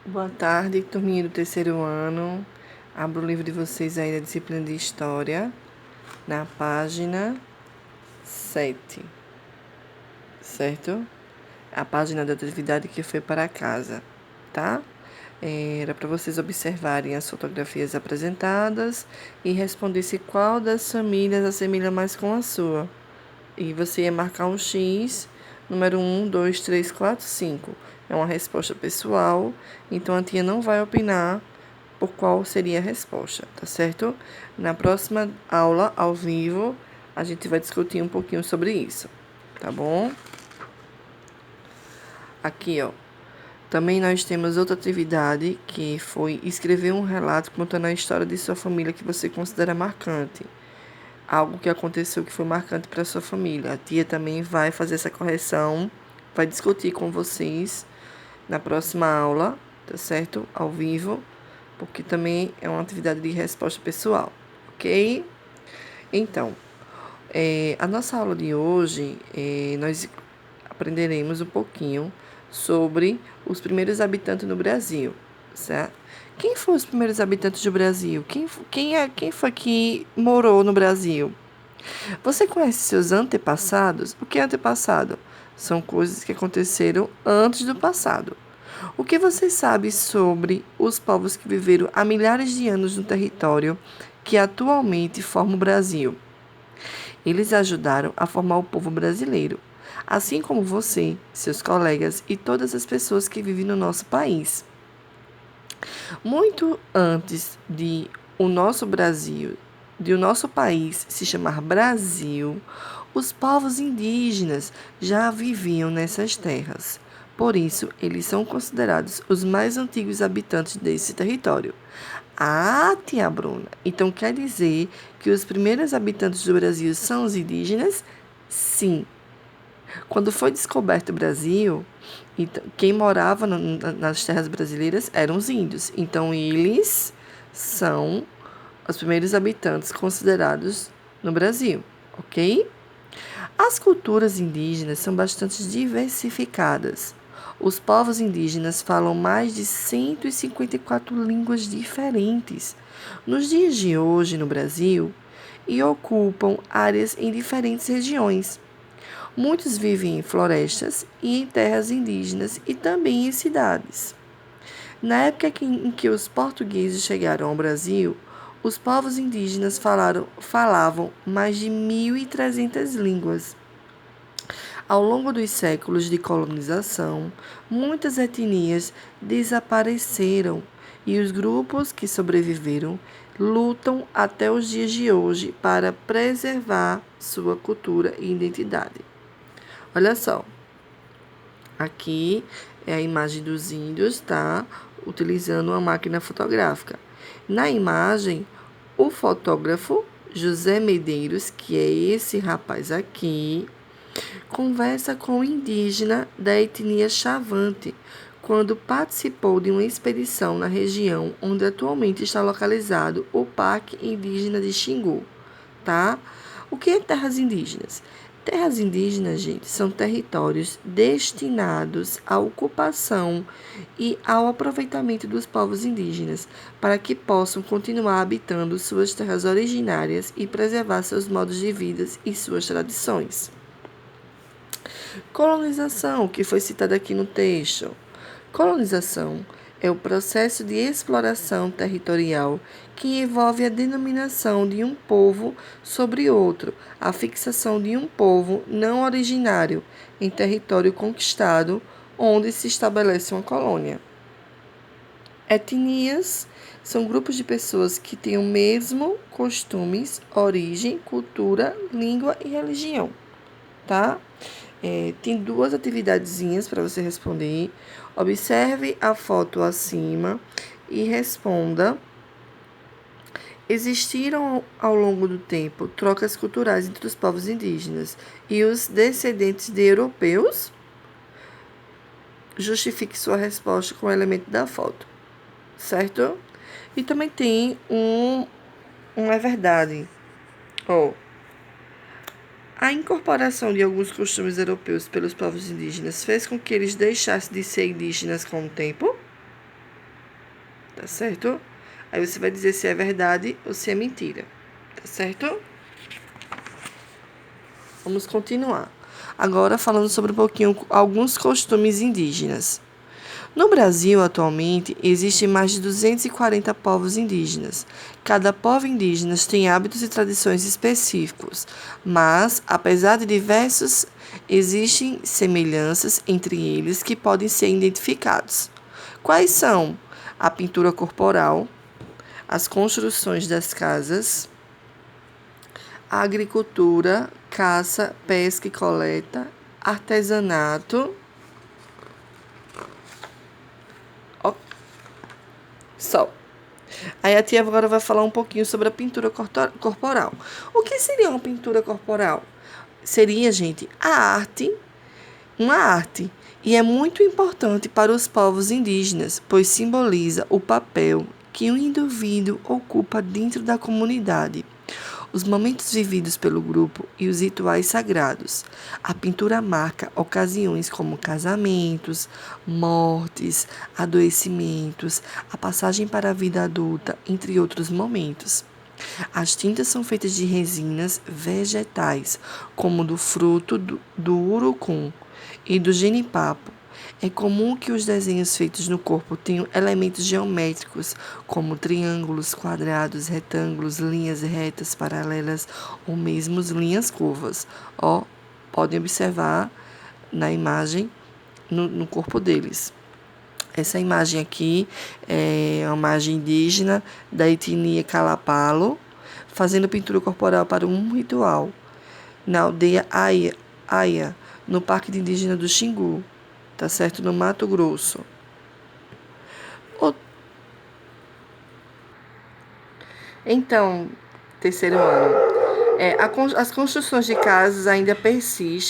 Boa tarde, turminha do terceiro ano. Abro o livro de vocês aí da disciplina de História, na página 7, certo? A página da atividade que foi para casa, tá? Era para vocês observarem as fotografias apresentadas e responder-se qual das famílias assemelha mais com a sua. E você ia marcar um X, número 1, 2, 3, 4, 5. É uma resposta pessoal, então a tia não vai opinar por qual seria a resposta, tá certo? Na próxima aula, ao vivo, a gente vai discutir um pouquinho sobre isso, tá bom? Aqui, ó. Também nós temos outra atividade que foi escrever um relato contando a história de sua família que você considera marcante. Algo que aconteceu que foi marcante para sua família. A tia também vai fazer essa correção, vai discutir com vocês na próxima aula, tá certo? Ao vivo, porque também é uma atividade de resposta pessoal, ok? Então, a nossa aula de hoje, nós aprenderemos um pouquinho sobre os primeiros habitantes no Brasil, certo? Quem foram os primeiros habitantes do Brasil? Quem foi que morou no Brasil? Você conhece seus antepassados? O que é antepassado? São coisas que aconteceram antes do passado. O que você sabe sobre os povos que viveram há milhares de anos no território que atualmente forma o Brasil? Eles ajudaram a formar o povo brasileiro, assim como você, seus colegas e todas as pessoas que vivem no nosso país. Muito antes de o nosso país se chamar Brasil, os povos indígenas já viviam nessas terras. Por isso, eles são considerados os mais antigos habitantes desse território. Ah, tia Bruna, então quer dizer que os primeiros habitantes do Brasil são os indígenas? Sim. Quando foi descoberto o Brasil, então, quem morava nas terras brasileiras eram os índios. Então, eles são os primeiros habitantes considerados no Brasil, ok? As culturas indígenas são bastante diversificadas. Os povos indígenas falam mais de 154 línguas diferentes nos dias de hoje no Brasil e ocupam áreas em diferentes regiões. Muitos vivem em florestas e em terras indígenas e também em cidades. Na época em que os portugueses chegaram ao Brasil, os povos indígenas falavam mais de 1.300 línguas. Ao longo dos séculos de colonização, muitas etnias desapareceram e os grupos que sobreviveram lutam até os dias de hoje para preservar sua cultura e identidade. Olha só, aqui é a imagem dos índios, tá? Utilizando uma máquina fotográfica. Na imagem, o fotógrafo José Medeiros, que é esse rapaz aqui, conversa com o indígena da etnia Chavante, quando participou de uma expedição na região onde atualmente está localizado o Parque Indígena de Xingu, tá? O que é terras indígenas? Terras indígenas, gente, são territórios destinados à ocupação e ao aproveitamento dos povos indígenas, para que possam continuar habitando suas terras originárias e preservar seus modos de vida e suas tradições. Colonização, que foi citada aqui no texto. Colonização é o processo de exploração territorial que envolve a denominação de um povo sobre outro, a fixação de um povo não originário em território conquistado, onde se estabelece uma colônia. Etnias são grupos de pessoas que têm o mesmo costumes, origem, cultura, língua e religião, tá? Tem duas atividadezinhas para você responder. Observe a foto acima e responda. Existiram ao longo do tempo trocas culturais entre os povos indígenas e os descendentes de europeus? Justifique sua resposta com o elemento da foto, certo? E também tem um é verdade. A incorporação de alguns costumes europeus pelos povos indígenas fez com que eles deixassem de ser indígenas com o tempo? tá certo? Aí você vai dizer se é verdade ou se é mentira, tá certo? Vamos continuar. Agora falando sobre um pouquinho alguns costumes indígenas. No Brasil, atualmente, existem mais de 240 povos indígenas. Cada povo indígena tem hábitos e tradições específicos, mas, apesar de diversos, existem semelhanças entre eles que podem ser identificados. Quais são? A pintura corporal, as construções das casas, a agricultura, caça, pesca e coleta, artesanato. Ó, só. Aí a tia agora vai falar um pouquinho sobre a pintura corporal. O que seria uma pintura corporal? Seria, gente, uma arte. E é muito importante para os povos indígenas, pois simboliza o papel que o indivíduo ocupa dentro da comunidade, os momentos vividos pelo grupo e os rituais sagrados. A pintura marca ocasiões como casamentos, mortes, adoecimentos, a passagem para a vida adulta, entre outros momentos. As tintas são feitas de resinas vegetais, como do fruto do urucum e do genipapo. É comum que os desenhos feitos no corpo tenham elementos geométricos, como triângulos, quadrados, retângulos, linhas retas, paralelas ou mesmo linhas curvas. Ó, podem observar na imagem no corpo deles. Essa imagem aqui é uma imagem indígena da etnia Calapalo, fazendo pintura corporal para um ritual na aldeia Aia, no Parque Indígena do Xingu, tá certo? No Mato Grosso. Então, terceiro ano, as construções de casas ainda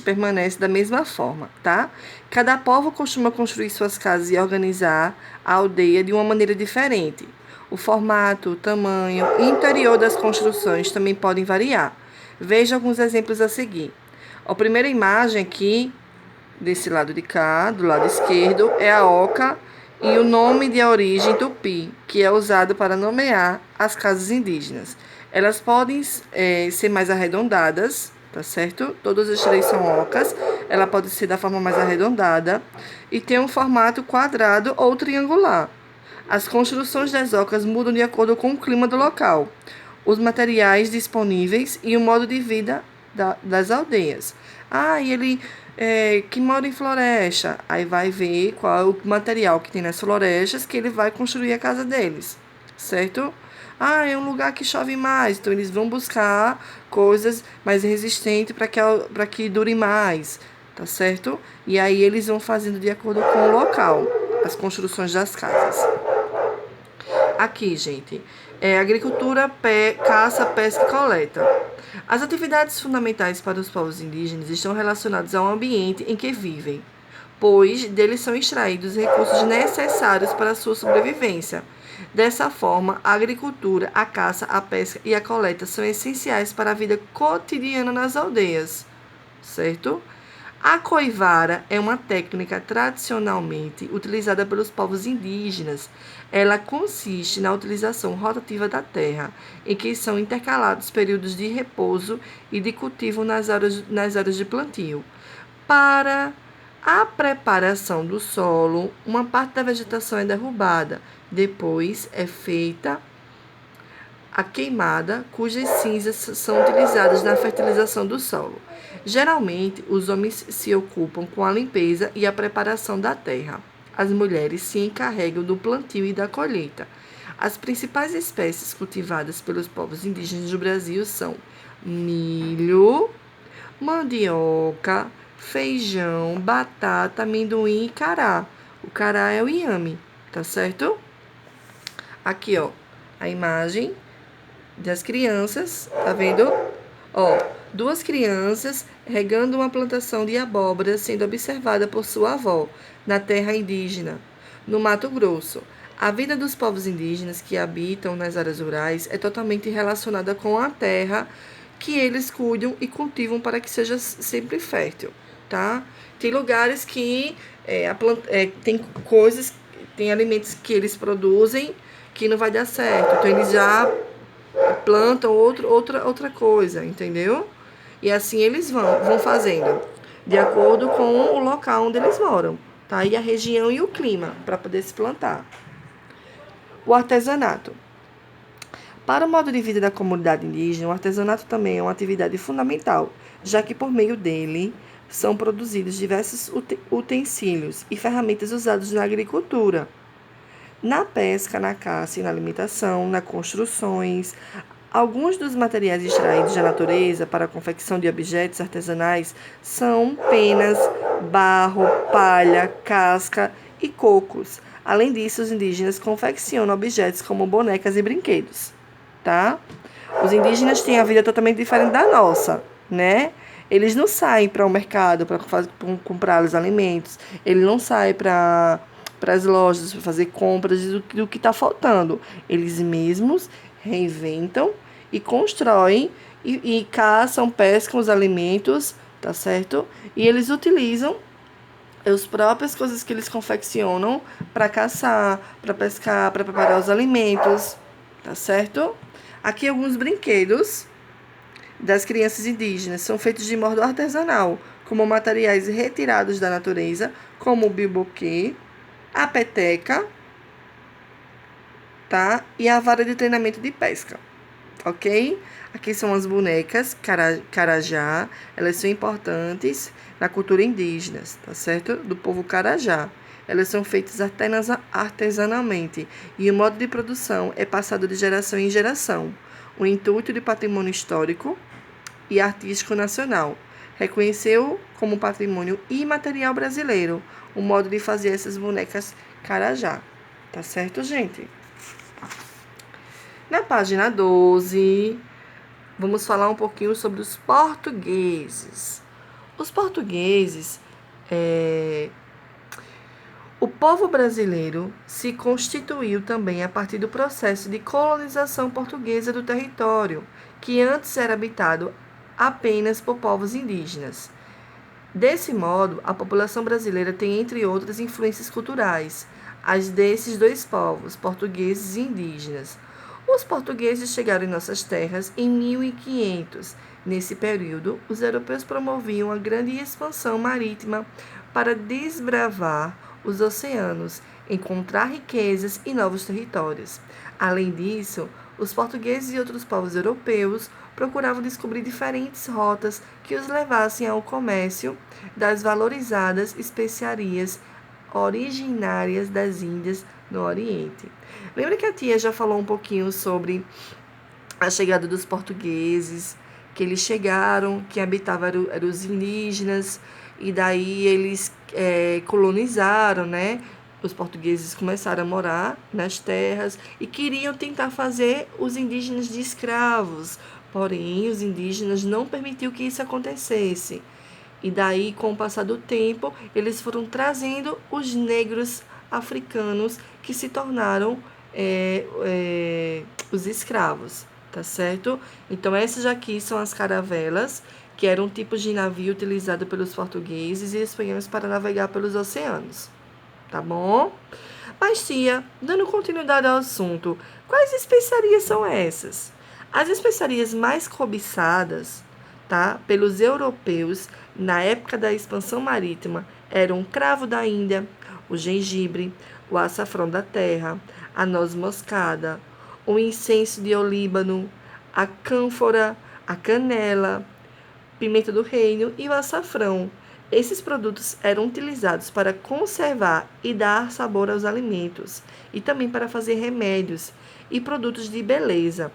permanecem da mesma forma, tá? Cada povo costuma construir suas casas e organizar a aldeia de uma maneira diferente. O formato, o tamanho e interior das construções também podem variar. Veja alguns exemplos a seguir. A primeira imagem aqui, desse lado de cá, do lado esquerdo, é a oca e o nome de origem tupi, que é usado para nomear as casas indígenas. Elas podem ser mais arredondadas, tá certo? Todas as três são ocas. Ela pode ser da forma mais arredondada e tem um formato quadrado ou triangular. As construções das ocas mudam de acordo com o clima do local, os materiais disponíveis e o modo de vida das aldeias. E ele que mora em floresta, aí vai ver qual é o material que tem nas florestas que ele vai construir a casa deles, certo? É um lugar que chove mais, então eles vão buscar coisas mais resistentes para que dure mais, tá certo? E aí eles vão fazendo de acordo com o local, as construções das casas. Aqui, gente, agricultura, caça, pesca e coleta. As atividades fundamentais para os povos indígenas estão relacionadas ao ambiente em que vivem, pois deles são extraídos recursos necessários para a sua sobrevivência. Dessa forma, a agricultura, a caça, a pesca e a coleta são essenciais para a vida cotidiana nas aldeias, certo? A coivara é uma técnica tradicionalmente utilizada pelos povos indígenas. Ela consiste na utilização rotativa da terra, em que são intercalados períodos de repouso e de cultivo nas áreas de plantio. Para a preparação do solo, uma parte da vegetação é derrubada. Depois é feita a queimada, cujas cinzas são utilizadas na fertilização do solo. Geralmente, os homens se ocupam com a limpeza e a preparação da terra. As mulheres se encarregam do plantio e da colheita. As principais espécies cultivadas pelos povos indígenas do Brasil são milho, mandioca, feijão, batata, amendoim e cará. O cará é o inhame, tá certo? Aqui, ó, a imagem das crianças, tá vendo? Duas crianças regando uma plantação de abóbora sendo observada por sua avó na terra indígena, no Mato Grosso. A vida dos povos indígenas que habitam nas áreas rurais é totalmente relacionada com a terra que eles cuidam e cultivam para que seja sempre fértil, tá? Tem lugares que tem coisas, tem alimentos que eles produzem que não vai dar certo. Então, eles já plantam outra coisa, entendeu? E assim eles vão fazendo, de acordo com o local onde eles moram, tá? E a região e o clima, para poder se plantar. O artesanato. Para o modo de vida da comunidade indígena, o artesanato também é uma atividade fundamental, já que por meio dele são produzidos diversos utensílios e ferramentas usados na agricultura, na pesca, na caça e na alimentação, nas construções. Alguns dos materiais extraídos da natureza para a confecção de objetos artesanais são penas, barro, palha, casca e cocos. Além disso, os indígenas confeccionam objetos como bonecas e brinquedos, tá? Os indígenas têm a vida totalmente diferente da nossa, né? Eles não saem para o mercado para comprar os alimentos, eles não saem para as lojas para fazer compras do que está faltando. Eles mesmos reinventam e constroem e caçam, pescam os alimentos, tá certo? E eles utilizam as próprias coisas que eles confeccionam para caçar, para pescar, para preparar os alimentos, tá certo? Aqui alguns brinquedos das crianças indígenas são feitos de modo artesanal, como materiais retirados da natureza, como o biboquê, a peteca, tá? E a vara de treinamento de pesca, ok? Aqui são as bonecas carajá, elas são importantes na cultura indígena, tá certo? Do povo carajá. Elas são feitas artesanalmente e o modo de produção é passado de geração em geração. O intuito de patrimônio histórico e artístico nacional. Reconheceu como patrimônio imaterial brasileiro o modo de fazer essas bonecas carajá. Tá certo, gente? Na página 12, vamos falar um pouquinho sobre os portugueses. Os portugueses, o povo brasileiro se constituiu também a partir do processo de colonização portuguesa do território, que antes era habitado apenas por povos indígenas. Desse modo, a população brasileira tem, entre outras, influências culturais, as desses dois povos, portugueses e indígenas. Os portugueses chegaram em nossas terras em 1500. Nesse período, os europeus promoviam a grande expansão marítima para desbravar os oceanos, encontrar riquezas e novos territórios. Além disso, os portugueses e outros povos europeus procuravam descobrir diferentes rotas que os levassem ao comércio das valorizadas especiarias originárias das Índias no Oriente. Lembra que a tia já falou um pouquinho sobre a chegada dos portugueses, que eles chegaram, que habitavam eram os indígenas, e daí eles colonizaram, né? Os portugueses começaram a morar nas terras e queriam tentar fazer os indígenas de escravos, porém os indígenas não permitiram que isso acontecesse. E daí, com o passar do tempo, eles foram trazendo os negros africanos que se tornaram os escravos, tá certo? Então, essas aqui são as caravelas, que eram tipos de navio utilizado pelos portugueses e espanhóis para navegar pelos oceanos, tá bom? Mas, tia, dando continuidade ao assunto, quais especiarias são essas? As especiarias mais cobiçadas, tá, pelos europeus na época da expansão marítima eram o cravo da Índia, o gengibre, o açafrão da terra, a noz moscada, o incenso de olíbano, a cânfora, a canela, pimenta do reino e o açafrão. Esses produtos eram utilizados para conservar e dar sabor aos alimentos e também para fazer remédios e produtos de beleza.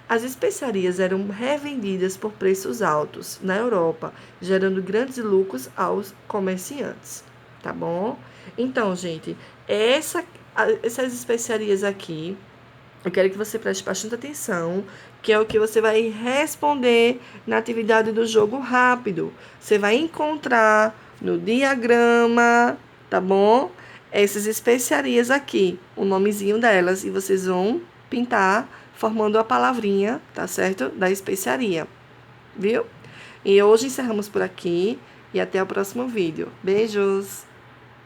As especiarias eram revendidas por preços altos na Europa, gerando grandes lucros aos comerciantes, tá bom? Então, gente, essas especiarias aqui, eu quero que você preste bastante atenção, que é o que você vai responder na atividade do jogo rápido. Você vai encontrar no diagrama, tá bom? Essas especiarias aqui, o nomezinho delas, e vocês vão pintar formando a palavrinha, tá certo? Da especiaria, viu? E hoje encerramos por aqui e até o próximo vídeo. Beijos!